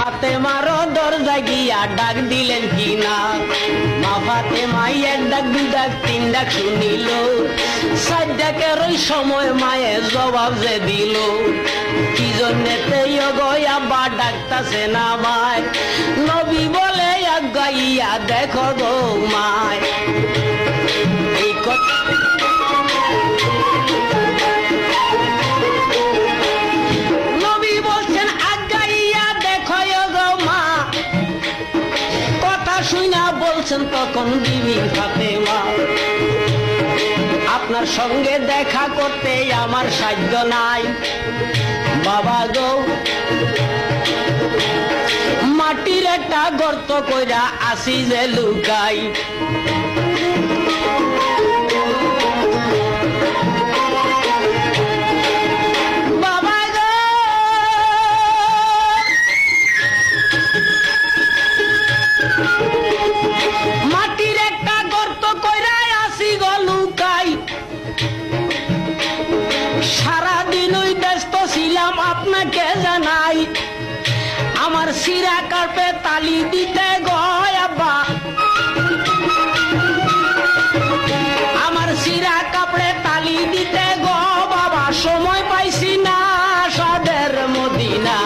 ফাতেমারও দরজা গিয়া ডাক দিলেন কিনা। মা ফাতেমাই এক ডাক দুই ডাক তিন ডাক শুনিল, চার ডাকের ওই সময় মায়ে জবাব যে দিল, কি জন্যেতে গয়া বা ডাকতাছে না মায়। নবী বলে গাইয়া দেখো গো মায়। এই কথা নবী বলছেন আগাইয়া দেখো গো মা। কথা শুনা বলছেন তখন বিবি ফাতেমা, আপনার সঙ্গে দেখা করতে আমার সাধ্য নাই। বাবা গো, মাটির একটা গর্ত কইরা আসি যে লুকাই। বাবা গো, মাটির একটা গর্ত কইরা আসি গো লুকাই। সারাদিন ওই ব্যস্ত ছিলাম আপনাকে জানাই, আমার শিরা কার্পে তালি দিতে গয় আব্বা, আমার শিরা কাপড়ে তালি দিতে গো বাবা। সময় পাইছি না সাদের মদিনা,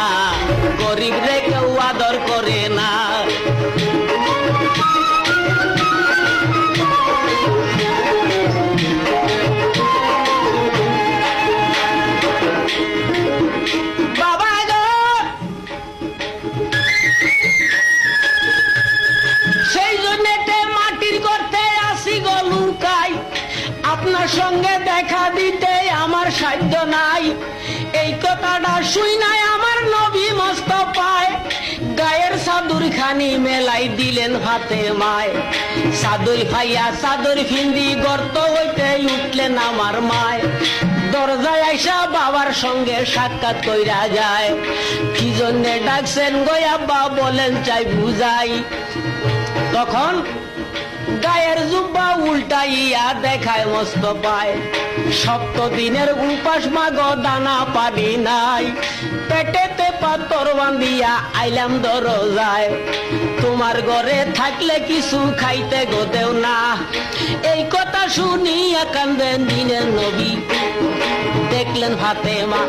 গরিব রে কেউ আদর করে না। আপনার সঙ্গে দেখা দিতে আমার সাধ্য নাই। এই কথাটা শুই নাই আমার নবী মস্ত পায়, গায়ের চাদর খানি মেলাই দিলেন ফাতেমায়। চাদর ফাইয়া চাদর ফিন্দি গর্ত হইতে উঠলেন আমার মায়। দরজায় আইসা বাবার সঙ্গে সাক্ষাৎ কইরা যায়, কি জন্যে ডাকছেন গো আব্বা বলেন চাই বুঝাই। তখন গায়ের জুব্বা উল্টাইয়া দেখায় মস্ত পায়, 7 দিনের উপাস মাগো দানা পাবি নাই। পেটেতে পাথর বান্ধিয়া আইলাম দরজায়, তোমার ঘরে থাকলে কিছু খাইতে গো দেও না। এই কথা শুনিয়া কান্দেন দিনের নবী, দেখলেন ফাতেমা